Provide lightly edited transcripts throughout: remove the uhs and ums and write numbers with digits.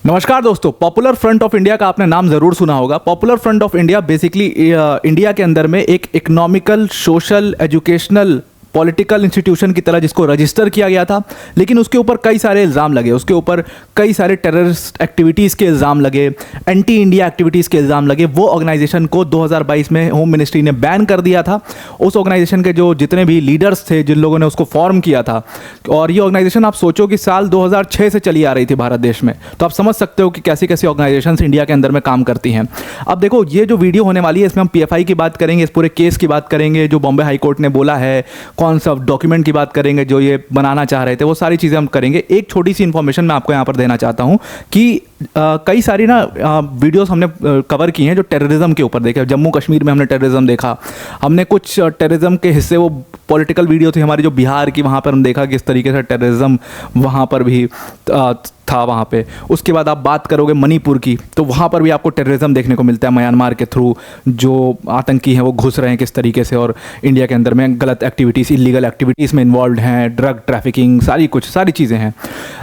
नमस्कार दोस्तों, popular front of India का आपने नाम ज़रूर सुना होगा। Popular front of India basically India के अंदर में एक economical, social, educational, political institution की तरह जिसको रजिस्टर किया गया था, लेकिन उसके ऊपर कई सारे इल्ज़ाम लगे, उसके ऊपर कई सारे टेररिस्ट एक्टिविटीज़ के इल्ज़ाम लगे, एंटी इंडिया एक्टिविटीज़ के इल्ज़ाम लगे। वो ऑर्गेनाइजेशन को 2022 में होम मिनिस्ट्री ने बैन कर दिया था। उस ऑर्गेनाइजेशन के जो जितने भी लीडर्स थे, जिन लोगों ने उसको फॉर्म किया था, और ये ऑर्गेनाइजेशन आप सोचो कि साल 2006 से चली आ रही थी भारत देश में, तो आप समझ सकते हो कि कैसी कैसी ऑर्गेनाइजेशंस इंडिया के अंदर में काम करती हैं। अब देखो, ये जो वीडियो होने वाली है इसमें हम पीएफआई की बात करेंगे, इस पूरे केस की बात करेंगे, जो बॉम्बे हाई कोर्ट ने बोला है, कौन सा डॉक्यूमेंट की बात करेंगे जो ये बनाना चाह रहे थे, वो सारी चीज़ें हम करेंगे। एक छोटी सी इन्फॉर्मेशन मैं आपको यहाँ पर देना चाहता हूँ कि कई सारी वीडियोस हमने कवर की हैं जो टेररिज्म के ऊपर देखे। जम्मू कश्मीर में हमने टेररिज्म देखा, हमने कुछ टेररिज्म के हिस्से, वो पॉलिटिकल वीडियो थी हमारी जो बिहार की, वहाँ पर हम देखा किस तरीके से टेररिज्म वहाँ पर भी था वहाँ पे। उसके बाद आप बात करोगे मणिपुर की, तो वहाँ पर भी आपको टेररिज्म देखने को मिलता है। म्यांमार के थ्रू जो आतंकी हैं वो घुस रहे हैं किस तरीके से, और इंडिया के अंदर में गलत एक्टिविटीज़, इलीगल एक्टिविटीज़ में इन्वॉल्व हैं, ड्रग ट्रैफिकिंग, सारी चीज़ें हैं।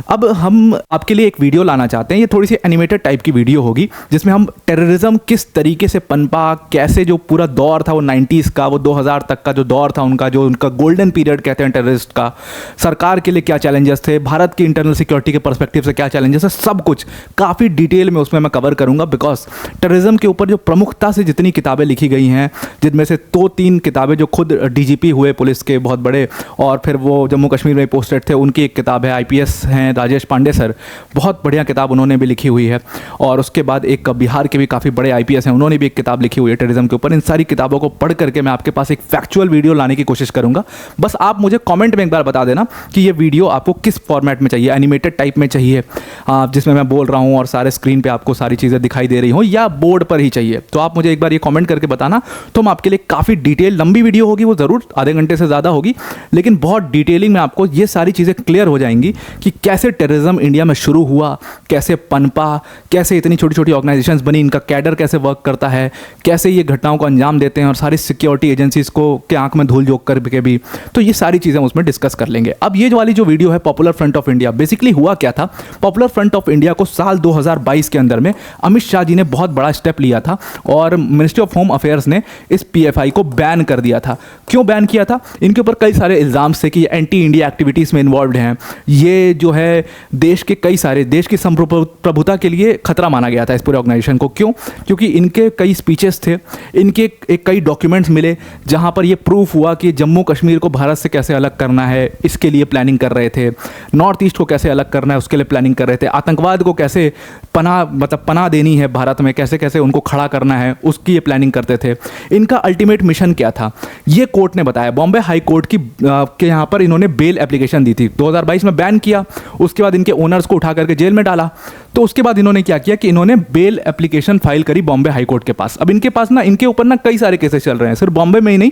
अब हम आपके लिए एक वीडियो लाना चाहते हैं, ये थोड़ी सी एनिमेटेड टाइप की वीडियो होगी, जिसमें हम टेररिज्म किस तरीके से पनपा, कैसे जो पूरा दौर था वो 90s का, वो 2000 तक का जो दौर था उनका, जो उनका गोल्डन पीरियड कहते हैं टेररिस्ट का, सरकार के लिए क्या चैलेंजेस थे, भारत की इंटरनल सिक्योरिटी के पर्सपेक्टिव से क्या चैलेंजेस है, सब कुछ काफ़ी डिटेल में उसमें मैं कवर करूंगा। बिकॉज टेररिज्म के ऊपर जो प्रमुखता से जितनी किताबें लिखी गई हैं, जिनमें से 2-3 किताबें जो खुद डीजीपी हुए पुलिस के बहुत बड़े, और फिर वो जम्मू कश्मीर में पोस्टेड थे, उनकी एक किताब है, आईपीएस हैं राजेश पांडे सर, बहुत बढ़िया किताब उन्होंने भी लिखी हुई है। और उसके बाद एक बिहार के भी काफ़ी बड़े आईपीएस हैं, उन्होंने भी एक किताब लिखी हुई है टेररिज्म के ऊपर। इन सारी किताबों को पढ़ करके मैं आपके पास एक फैक्चुअल वीडियो लाने की कोशिश करूंगा। बस आप मुझे कमेंट में एक बार बता देना कि ये वीडियो आपको किस फॉर्मेट में चाहिए, एनिमेटेड टाइप में चाहिए जिसमें मैं बोल रहा हूँ और सारे स्क्रीन पे आपको सारी चीज़ें दिखाई दे रही हो, या बोर्ड पर ही चाहिए। तो आप मुझे एक बार ये कमेंट करके बताना, तो हम आपके लिए काफ़ी डिटेल, लंबी वीडियो होगी वो ज़रूर, आधे घंटे से ज़्यादा होगी, लेकिन बहुत डिटेलिंग में आपको ये सारी चीज़ें क्लियर हो जाएंगी कि कैसे टेररिज्म इंडिया में शुरू हुआ, कैसे पनपा, कैसे इतनी छोटी छोटी ऑर्गेनाइजेशंस बनी, इनका कैडर कैसे वर्क करता है, कैसे ये घटनाओं को अंजाम देते हैं, और सारी सिक्योरिटी एजेंसीज को के आंख में धूल झोंक करके भी। तो ये सारी चीज़ें हम उसमें डिस्कस कर लेंगे। अब ये वाली जो वीडियो है popular front of India, basically हुआ क्या था, पॉपुलर फ्रंट ऑफ इंडिया को साल 2022 के अंदर में अमित शाह जी ने बहुत बड़ा स्टेप लिया था, और मिनिस्ट्री ऑफ होम अफेयर्स ने इस पीएफआई को बैन कर दिया था। क्यों बैन किया था? इनके ऊपर कई सारे इल्ज़ाम थे कि एंटी इंडिया एक्टिविटीज़ में इन्वॉल्व हैं, ये जो है देश के कई सारे, देश की संप्रभुता के लिए खतरा माना गया था इस पूरे ऑर्गेनाइजेशन को। क्यों? क्योंकि इनके कई स्पीचेस थे, इनके कई डॉक्यूमेंट्स मिले जहां पर यह प्रूफ हुआ कि जम्मू कश्मीर को भारत से कैसे अलग करना है, इसके लिए प्लानिंग कर रहे थे, नॉर्थ ईस्ट को कैसे अलग करना है उसके लिए प्लानिंग कर रहे थे, आतंकवाद को कैसे पनाह देनी है भारत में, कैसे कैसे उनको खड़ा करना है, उसकी ये प्लानिंग करते थे। इनका अल्टीमेट मिशन क्या था, ये कोर्ट ने बताया। बॉम्बे हाई कोर्ट की के यहाँ पर इन्होंने बेल एप्लीकेशन दी थी, 2022 में बैन किया, उसके बाद इनके ओनर्स को उठा करके जेल में डाला। तो उसके बाद इन्होंने क्या किया कि इन्होंने बेल एप्लीकेशन फाइल करी बॉम्बे हाई कोर्ट के पास। अब इनके पास ना, इनके ऊपर ना कई सारे केसेस चल रहे हैं, सिर्फ बॉम्बे में ही नहीं,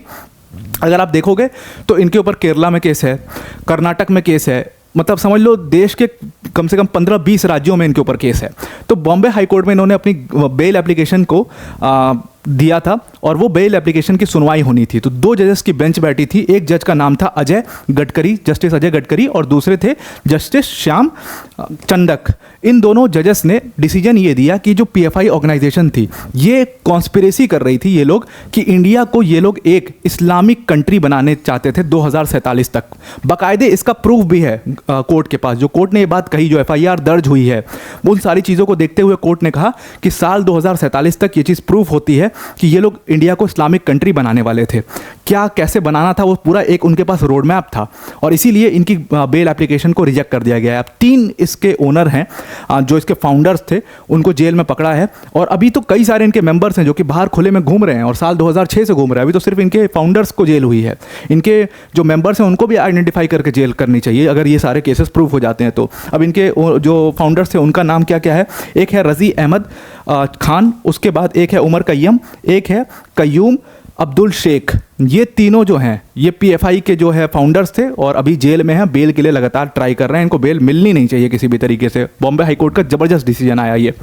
अगर आप देखोगे तो इनके ऊपर केरला में केस है, कर्नाटक में केस है, मतलब समझ लो देश के कम से कम 15-20 राज्यों में इनके ऊपर केस है। तो बॉम्बे हाई कोर्ट में इन्होंने अपनी बेल एप्लीकेशन को दिया था, और वो बेल एप्लीकेशन की सुनवाई होनी थी। तो 2 जजेस की बेंच बैठी थी, एक जज का नाम था अजय गडकरी, जस्टिस अजय गडकरी, और दूसरे थे जस्टिस श्याम चंदक। इन दोनों जजेस ने डिसीजन ये दिया कि जो पीएफआई ऑर्गेनाइजेशन थी, ये कॉन्स्पिरेसी कर रही थी ये लोग, कि इंडिया को ये लोग एक इस्लामिक कंट्री बनाने चाहते थे 2047 तक। बाकायदे इसका प्रूफ भी है कोर्ट के पास, जो कोर्ट ने ये बात कही, जो एफआईआर दर्ज हुई है, उन सारी चीज़ों को देखते हुए कोर्ट ने कहा कि साल 2047 तक ये चीज़ प्रूफ होती है कि ये लोग इंडिया को इस्लामिक कंट्री बनाने वाले थे। क्या कैसे बनाना था, वो पूरा एक उनके पास रोड मैप था, और इसीलिए इनकी बेल एप्लीकेशन को रिजेक्ट कर दिया गया है। अब 3 इसके ओनर हैं जो इसके फाउंडर्स थे, उनको जेल में पकड़ा है, और अभी तो कई सारे इनके मेंबर्स हैं जो कि बाहर खुले में घूम रहे हैं, और साल 2006 से घूम रहे हैं। अभी तो सिर्फ इनके फाउंडर्स को जेल हुई है, इनके जो मेंबर्स हैं उनको भी आइडेंटिफाई करके जेल करनी चाहिए अगर ये सारे केसेस प्रूफ हो जाते हैं तो। अब इनके जो फाउंडर्स थे उनका नाम क्या क्या है, एक है रज़ी अहमद खान, उसके बाद एक है उमर कय्यम, एक है कयूम अब्दुल शेख। ये तीनों जो हैं ये पीएफआई के जो है फाउंडर्स थे और अभी जेल में हैं, बेल के लिए लगातार ट्राई कर रहे हैं। इनको बेल मिलनी नहीं चाहिए किसी भी तरीके से। बॉम्बे हाईकोर्ट का ज़बरदस्त डिसीजन आया ये,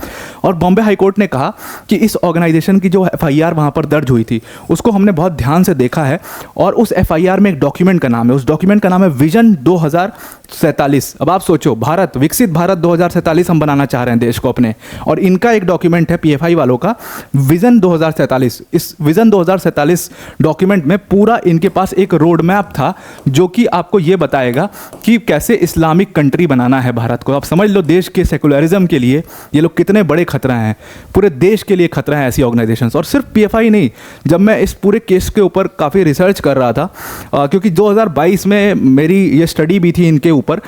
और बॉम्बे हाईकोर्ट ने कहा कि इस ऑर्गेनाइजेशन की जो एफआईआर वहाँ पर दर्ज हुई थी उसको हमने बहुत ध्यान से देखा है, और उस एफआईआर में एक डॉक्यूमेंट का नाम है, उस डॉक्यूमेंट का नाम है विजन 2047। अब आप सोचो, भारत, विकसित भारत 2047 हम बनाना चाह रहे हैं देश को अपने, और इनका एक डॉक्यूमेंट है पीएफआई वालों का विजन 2047। इस विजन 2047 डॉक्यूमेंट में पूरा इनके पास एक रोड मैप था जो कि आपको ये बताएगा कि कैसे इस्लामिक कंट्री बनाना है भारत को। आप समझ लो देश के सेकुलरिज्म के लिए ये लोग कितने बड़े खतरा हैं, पूरे देश के लिए खतरा है ऐसी ऑर्गेनाइजेशंस। और सिर्फ पीएफआई नहीं, जब मैं इस पूरे केस के ऊपर काफ़ी रिसर्च कर रहा था, क्योंकि 2022 में मेरी ये स्टडी भी थी इनके ऊपर,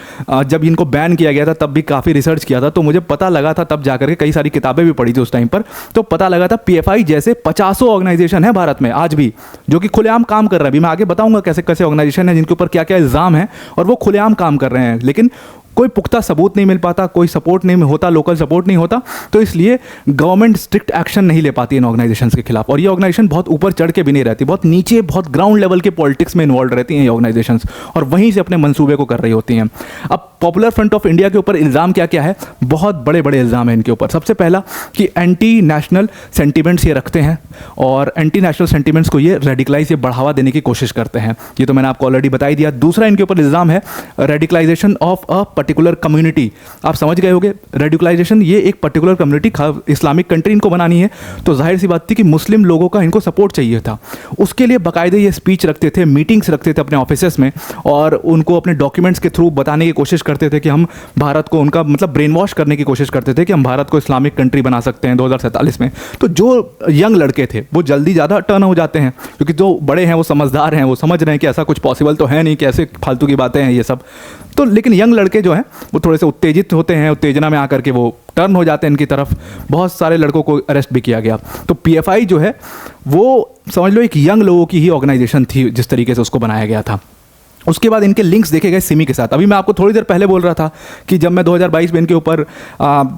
जब इनको बैन किया गया था तब भी काफ़ी रिसर्च किया था, तो मुझे पता लगा था तब जाकर के, कई सारी किताबें भी पढ़ी थी उस टाइम पर, तो पता लगा था पीएफआई जैसे 50 ऑर्गेनाइजेशन है भारत में आज भी जो कि खुलेआम काम कर रहे हैं। अभी मैं आगे बताऊंगा कैसे कैसे ऑर्गेनाइजेशन है जिनके ऊपर क्या क्या इल्ज़ाम है और वो खुलेआम काम कर रहे हैं, लेकिन कोई पुख्ता सबूत नहीं मिल पाता, कोई सपोर्ट नहीं होता, लोकल सपोर्ट नहीं होता, तो इसलिए गवर्नमेंट स्ट्रिक्ट एक्शन नहीं ले पाती इन ऑर्गेनाइजेशंस के खिलाफ। और ये ऑर्गेनाइजेशन बहुत ऊपर चढ़ के भी नहीं रहती, बहुत नीचे, बहुत ग्राउंड लेवल के पॉलिटिक्स में इन्वॉल्व रहती हैं ये ऑर्गेनाइजेशंस, और वहीं से अपने मंसूबे को कर रही होती हैं। अब पॉपुलर फ्रंट ऑफ इंडिया के ऊपर इल्ज़ाम क्या क्या है, बहुत बड़े बड़े इल्ज़ाम हैं इनके ऊपर। सबसे पहला कि एंटी नेशनल सेंटिमेंट्स ये रखते हैं, और एंटी नेशनल सेंटिमेंट्स को ये रेडिकलाइज, ये बढ़ावा देने की कोशिश करते हैं, ये तो मैंने आपको ऑलरेडी बता ही दिया। दूसरा इनके ऊपर इल्ज़ाम है radicalisation of a particular community. आप समझ गए होंगे, रेडिकलाइजेशन, ये एक पर्टिकुलर कम्युनिटी, इस्लामिक कंट्री इनको बनानी है, तो जाहिर सी बात थी कि मुस्लिम लोगों का इनको सपोर्ट चाहिए था। उसके लिए बाकायदे ये स्पीच रखते थे, मीटिंग्स रखते थे अपने ऑफिसेस में, और उनको अपने डॉक्यूमेंट्स के थ्रू बताने की कोशिश करते थे कि हम भारत को, उनका मतलब ब्रेन वॉश करने की कोशिश करते थे कि हम भारत को इस्लामिक कंट्री बना सकते हैं 2047 में। तो जो यंग लड़के थे वो जल्दी ज़्यादा टर्न हो जाते हैं, क्योंकि जो बड़े हैं वो समझदार हैं, वो समझ रहे हैं कि ऐसा कुछ पॉसिबल तो है नहीं, कि ऐसे फालतू की बातें हैं ये सब। तो लेकिन यंग लड़के जो हैं वो थोड़े से उत्तेजित होते हैं, उत्तेजना में आकर के वो टर्न हो जाते हैं इनकी तरफ। बहुत सारे लड़कों को अरेस्ट भी किया गया। तो पीएफआई जो है वो समझ लो एक यंग लोगों की ही ऑर्गेनाइजेशन थी जिस तरीके से उसको बनाया गया था। उसके बाद इनके लिंक्स देखे गए सिमी के साथ। अभी मैं आपको थोड़ी देर पहले बोल रहा था कि जब मैं 2022 में इनके ऊपर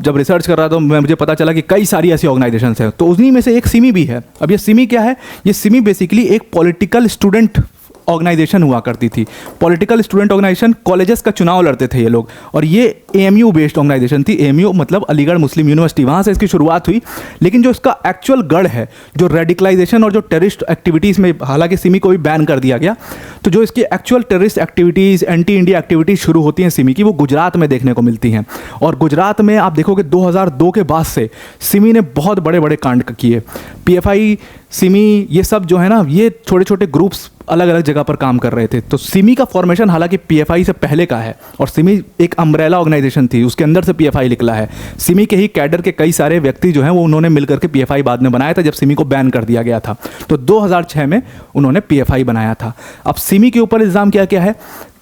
जब रिसर्च कर रहा था तो मुझे पता चला कि कई सारी ऐसी ऑर्गेनाइजेशंस हैं, तो उन्हीं में से एक सिमी भी है। अब ये सिमी क्या है, ये सिमी बेसिकली एक पॉलिटिकल स्टूडेंट ऑर्गेनाइजेशन हुआ करती थी। पॉलिटिकल स्टूडेंट ऑर्गेनाइजेशन, कॉलेजेस का चुनाव लड़ते थे ये लोग, और ये एएमयू बेस्ड ऑर्गेनाइजेशन थी। एएमयू मतलब अलीगढ़ मुस्लिम यूनिवर्सिटी, वहाँ से इसकी शुरुआत हुई। लेकिन जो इसका एक्चुअल गढ़ है, जो रेडिकलाइजेशन और जो टेररिस्ट एक्टिविटीज़ में, हालांकि सिमी को भी बैन कर दिया गया, तो जो इसकी actual terrorist activities, anti India activities शुरू होती हैं सिमी की, वो गुजरात में देखने को मिलती हैं। और गुजरात में आप देखोगे 2002 के बाद से सिमी ने बहुत बड़े बड़े कांड किए। पीएफआई, सिमी, ये सब जो है ना, ये छोटे छोटे ग्रुप्स अलग अलग जगह पर काम कर रहे थे। तो सिमी का फॉर्मेशन हालांकि पीएफआई से पहले का है, और सिमी एक अम्ब्रेला ऑर्गेनाइजेशन थी, उसके अंदर से पीएफआई निकला है। सिमी के ही कैडर के कई सारे व्यक्ति जो हैं वो उन्होंने मिलकर के पीएफआई बाद में बनाया था, जब सिमी को बैन कर दिया गया था। तो 2006 में उन्होंने पीएफआई बनाया था। अब सिमी के ऊपर इल्ज़ाम क्या क्या है,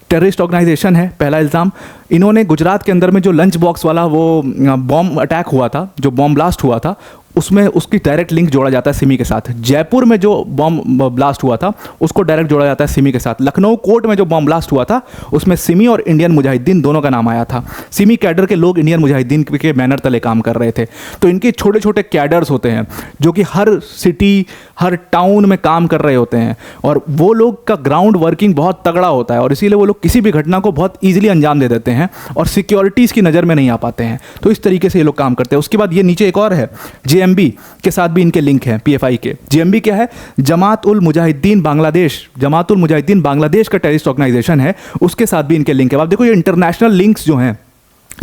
टेररिस्ट ऑर्गेनाइजेशन है पहला इल्ज़ाम। इन्होंने गुजरात के अंदर में जो लंच बॉक्स वाला वो बॉम्ब अटैक हुआ था, जो बॉम्ब ब्लास्ट हुआ था, उसमें उसकी डायरेक्ट लिंक जोड़ा जाता है सिमी के साथ। जयपुर में जो बॉम्ब ब्लास्ट हुआ था उसको डायरेक्ट जोड़ा जाता है सिमी के साथ। लखनऊ कोर्ट में जो बॉम्ब ब्लास्ट हुआ था उसमें सिमी और इंडियन मुजाहिदीन दोनों का नाम आया था। सिमी कैडर के लोग इंडियन मुजाहिदीन के बैनर तले काम कर रहे थे। तो इनके छोटे छोटे कैडर्स होते हैं जो कि हर सिटी, हर टाउन में काम कर रहे होते हैं, और वो लोग का ग्राउंड वर्किंग बहुत तगड़ा होता है, और इसीलिए वो लोग किसी भी घटना को बहुत ईजिली अंजाम दे देते हैं और सिक्योरिटीज़ की नज़र में नहीं आ पाते हैं। तो इस तरीके से ये लोग काम करते हैं। उसके बाद ये नीचे एक और है, जेएमबी के साथ भी इनके लिंक हैं पीएफआई के। जेएमबी क्या है, जमात उल मुजाहिदीन बांग्लादेश, जमात उल मुजाहिदीन बांग्लादेश का टेररिस्ट ऑर्गेनाइजेशन है, उसके साथ भी इनके लिंक है। आप देखो ये इंटरनेशनल लिंक्स जो हैं,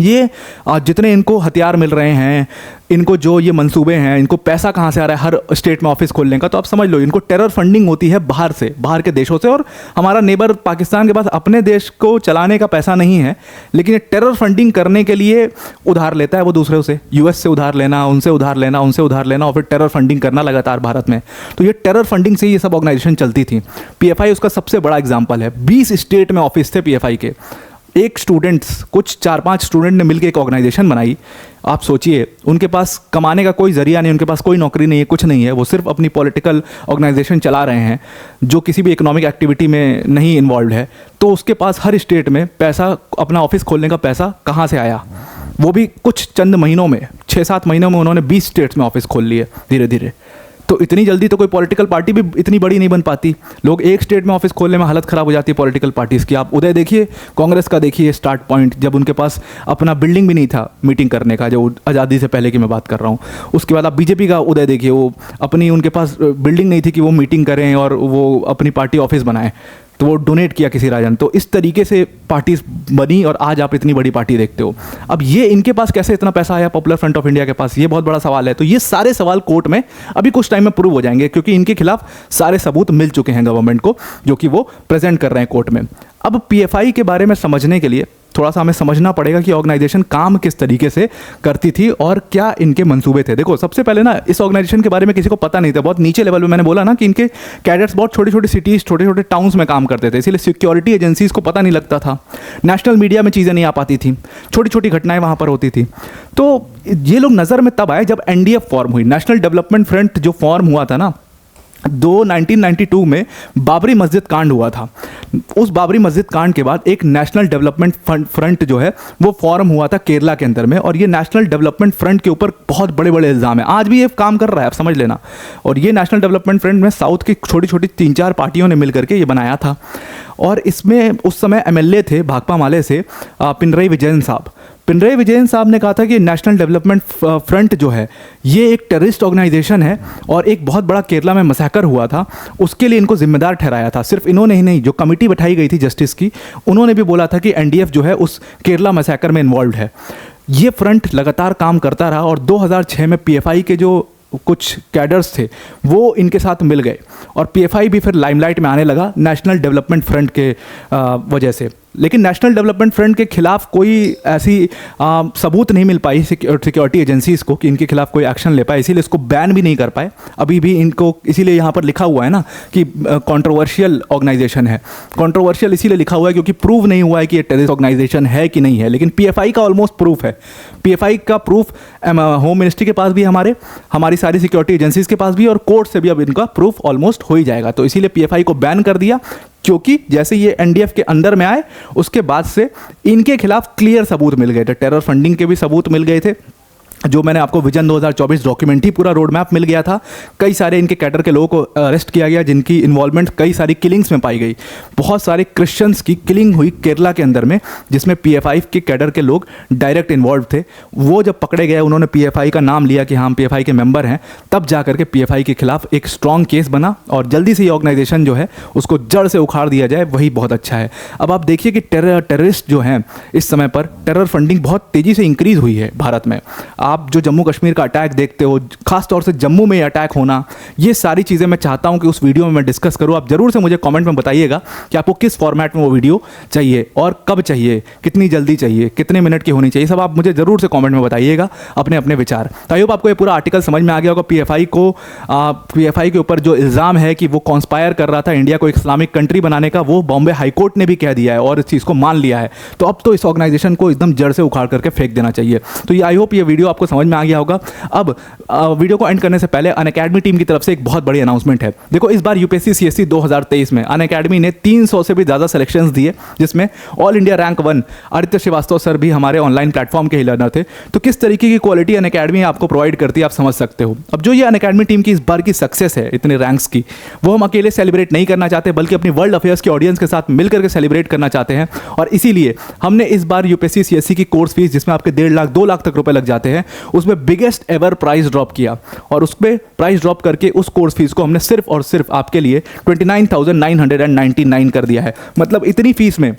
ये जितने इनको हथियार मिल रहे हैं, इनको जो ये मंसूबे हैं, इनको पैसा कहाँ से आ रहा है हर स्टेट में ऑफिस खोलने का, तो आप समझ लो इनको टेरर फंडिंग होती है बाहर से, बाहर के देशों से। और हमारा नेबर पाकिस्तान के पास अपने देश को चलाने का पैसा नहीं है, लेकिन ये टेरर फंडिंग करने के लिए उधार लेता है वो दूसरों से, यूएस से उधार लेना, उनसे उधार लेना, उनसे उधार लेना, और फिर टेरर फंडिंग करना लगातार भारत में। तो ये टेरर फंडिंग से ये सब ऑर्गेनाइजेशन चलती थी। पीएफआई उसका सबसे बड़ा एग्जाम्पल है। 20 स्टेट में ऑफिस थे पीएफआई के। एक स्टूडेंट्स, कुछ 4-5 स्टूडेंट ने मिलकर एक ऑर्गेनाइजेशन बनाई। आप सोचिए, उनके पास कमाने का कोई जरिया नहीं, उनके पास कोई नौकरी नहीं है, कुछ नहीं है, वो सिर्फ अपनी पॉलिटिकल ऑर्गेनाइजेशन चला रहे हैं जो किसी भी इकोनॉमिक एक्टिविटी में नहीं इन्वॉल्व है। तो उसके पास हर स्टेट में पैसा, अपना ऑफिस खोलने का पैसा कहाँ से आया, वो भी कुछ चंद महीनों में, 6-7 महीनों में उन्होंने 20 स्टेट्स में ऑफिस खोल लिए धीरे धीरे। तो इतनी जल्दी तो कोई पॉलिटिकल पार्टी भी इतनी बड़ी नहीं बन पाती। लोग एक स्टेट में ऑफिस खोलने में हालत ख़राब हो जाती है पॉलिटिकल पार्टीज़ की। आप उदय देखिए, कांग्रेस का देखिए स्टार्ट पॉइंट, जब उनके पास अपना बिल्डिंग भी नहीं था मीटिंग करने का, जो आज़ादी से पहले की मैं बात कर रहा हूँ। उसके बाद आप बीजेपी का उदय देखिए, वो अपनी उनके पास बिल्डिंग नहीं थी कि वो मीटिंग करें और वो अपनी पार्टी ऑफिस बनाएं, तो वो डोनेट किया किसी राजन। तो इस तरीके से पार्टीज बनी और आज आप इतनी बड़ी पार्टी देखते हो। अब ये इनके पास कैसे इतना पैसा आया पॉपुलर फ्रंट ऑफ इंडिया के पास, ये बहुत बड़ा सवाल है। तो ये सारे सवाल कोर्ट में अभी कुछ टाइम में प्रूव हो जाएंगे, क्योंकि इनके खिलाफ सारे सबूत मिल चुके हैं गवर्नमेंट को, जो कि वो प्रेजेंट कर रहे हैं कोर्ट में। अब पीएफआई के बारे में समझने के लिए थोड़ा सा हमें समझना पड़ेगा कि ऑर्गेनाइजेशन काम किस तरीके से करती थी और क्या इनके मंसूबे थे। देखो, सबसे पहले ना इस ऑर्गेनाइजेशन के बारे में किसी को पता नहीं था, बहुत नीचे लेवल में। मैंने बोला ना कि इनके कैडेट्स बहुत छोटी छोटी सिटीज़, छोटे छोटे टाउन्स में काम करते थे, इसीलिए सिक्योरिटी एजेंसीज को पता नहीं लगता था, नेशनल मीडिया में चीज़ें नहीं आ पाती थी, छोटी छोटी घटनाएं वहाँ पर होती थी। तो ये लोग नज़र में तब आए जब एनडीएफ फॉर्म हुई, नेशनल डेवलपमेंट फ्रंट जो फॉर्म हुआ था ना, 1992 में बाबरी मस्जिद कांड हुआ था। उस बाबरी मस्जिद कांड के बाद एक नेशनल डेवलपमेंट फ्रंट जो है वो फॉर्म हुआ था केरला के अंदर में, और ये नेशनल डेवलपमेंट फ्रंट के ऊपर बहुत बड़े बड़े इल्ज़ाम हैं। आज भी ये काम कर रहा है, आप समझ लेना। और ये नेशनल डेवलपमेंट फ्रंट में साउथ की छोटी छोटी 3-4 पार्टियों ने मिल करके ये बनाया था। और इसमें उस समय एमएलए थे भाकपा माले से पिनरई विजयन साहब। पिनरई विजयन साहब ने कहा था कि नेशनल डेवलपमेंट फ्रंट जो है ये एक टेररिस्ट ऑर्गेनाइजेशन है और एक बहुत बड़ा केरला में मसैकर हुआ था, उसके लिए इनको जिम्मेदार ठहराया था। सिर्फ इन्होंने ही नहीं, जो कमेटी बैठाई गई थी जस्टिस की, उन्होंने भी बोला था कि एनडीएफ जो है उस केरला मसैकर में इन्वॉल्व है। ये फ्रंट लगातार काम करता रहा और 2006 में पीएफआई के जो कुछ कैडर्स थे वो इनके साथ मिल गए और पीएफआई भी फिर लाइमलाइट में आने लगा नेशनल डेवलपमेंट फ्रंट के वजह से। लेकिन नेशनल डेवलपमेंट फ्रंट के खिलाफ कोई ऐसी सबूत नहीं मिल पाई सिक्योरिटी एजेंसीज़ को कि इनके खिलाफ कोई एक्शन ले पाए, इसीलिए इसको बैन भी नहीं कर पाए अभी भी इनको। इसीलिए यहाँ पर लिखा हुआ है ना कि कंट्रोवर्शियल ऑर्गेनाइजेशन है। कंट्रोवर्शियल इसीलिए लिखा हुआ है क्योंकि प्रूव नहीं हुआ है कि ये टेररिस्ट ऑर्गेनाइजेशन है कि नहीं है। लेकिन पीएफआई का ऑलमोस्ट प्रूफ है। पीएफआई का प्रूफ होम मिनिस्ट्री के पास भी है, हमारी सारी सिक्योरिटी एजेंसीज़ के पास भी, और कोर्ट से भी अब इनका प्रूफ ऑलमोस्ट हो ही जाएगा। तो इसीलिए पीएफआई को बैन कर दिया, क्योंकि जैसे ये एनडीएफ के अंदर में आए उसके बाद से इनके खिलाफ क्लियर सबूत मिल गए थे, टेरर फंडिंग के भी सबूत मिल गए थे, जो मैंने आपको विजन 2024 डॉक्यूमेंट ही पूरा रोड मैप मिल गया था। कई सारे इनके कैडर के लोगों को अरेस्ट किया गया जिनकी इन्वॉल्वमेंट कई सारी किलिंग्स में पाई गई। बहुत सारे क्रिश्चियंस की किलिंग हुई केरला के अंदर में, जिसमें पीएफआई के कैडर के लोग डायरेक्ट इन्वॉल्व थे। वो जब पकड़े गए, उन्होंने पीएफआई का नाम लिया कि हम पीएफआई के मेंबर हैं, तब जा करके पीएफआई के खिलाफ एक स्ट्रॉन्ग केस बना और जल्दी से ये ऑर्गेनाइजेशन जो है उसको जड़ से उखाड़ दिया जाए, वही बहुत अच्छा है। अब आप देखिए कि टेररिस्ट जो हैं इस समय पर टेरर फंडिंग बहुत तेज़ी से इंक्रीज़ हुई है भारत में। आप जो जम्मू कश्मीर का अटैक देखते हो, खास तौर से जम्मू में अटैक होना, ये सारी चीज़ें मैं चाहता हूं कि उस वीडियो में मैं डिस्कस करूं। आप ज़रूर से मुझे कमेंट में बताइएगा कि आपको किस फॉर्मेट में वो वीडियो चाहिए और कब चाहिए, कितनी जल्दी चाहिए, कितने मिनट की होनी चाहिए, सब आप मुझे ज़रूर से कमेंट में बताइएगा अपने अपने विचार। तो आई होप आपको ये पूरा आर्टिकल समझ में आ गया होगा। पीएफआई के ऊपर जो इल्ज़ाम है कि वो कॉन्स्पायर कर रहा था इंडिया को इस्लामिक कंट्री बनाने का, वो बॉम्बे हाईकोर्ट ने भी कह दिया है और इस चीज़ को मान लिया है। तो अब तो इस ऑर्गेनाइजेशन को एकदम जड़ से उखाड़ करके फेंक देना चाहिए। तो ये आई होप ये वीडियो आपको समझ में आ गया होगा। अब वीडियो को एंड करने से पहले अनअकैडमी टीम की तरफ से एक बहुत बड़ी अनाउंसमेंट है। देखो, इस बार यूपीएससी सीएससी 2023 में अनअकैडमी ने 300 से भी ज़्यादा सिलेक्शंस दिए, जिसमें all India rank 1 Aditya Srivastava sir भी हमारे ऑनलाइन प्लेटफॉर्म के ही लर्नर थे। तो किस तरीके की क्वालिटी अनअकैडमी आपको प्रोवाइड करती है आप समझ सकते हो। अब जो ये अनअकैडमी टीम की इस बार की सक्सेस है इतने रैंक्स की, वो हम अकेले सेलिब्रेट नहीं करना चाहते, बल्कि अपनी वर्ल्ड अफेयर्स के ऑडियंस के साथ मिलकर के सेलिब्रेट करना चाहते हैं। और इसीलिए हमने इस बार यूपीएससी सीएससी की कोर्स फीस, जिसमें आपके 1.5 लाख 2 लाख तक रुपए लग जाते हैं, उसमें बिगेस्ट एवर प्राइस ड्रॉप किया। और उस पर प्राइस ड्रॉप करके उस कोर्स फीस को हमने सिर्फ और सिर्फ आपके लिए 29,999 कर दिया है। मतलब इतनी फीस में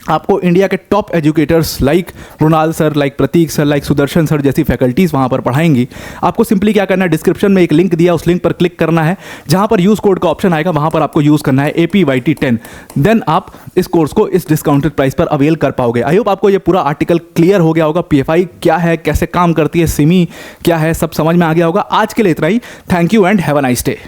आपको इंडिया के top educators like Mrinal sir, like Prateek sir, like Sudarshan sir जैसी फैकल्टीज़ वहाँ पर पढ़ाएंगी। आपको सिंपली क्या करना है, डिस्क्रिप्शन में एक लिंक दिया, उस लिंक पर क्लिक करना है, जहाँ पर यूज़ कोड का ऑप्शन आएगा वहाँ पर आपको यूज़ करना है APYT10। देन आप इस कोर्स को इस डिस्काउंटेड प्राइस पर अवेल कर पाओगे। आई होप आपको ये पूरा आर्टिकल क्लियर हो गया होगा। पीएफआई क्या है, कैसे काम करती है, सिमी क्या है, सब समझ में आ गया होगा। आज के लिए इतना ही। Thank you and have a nice day.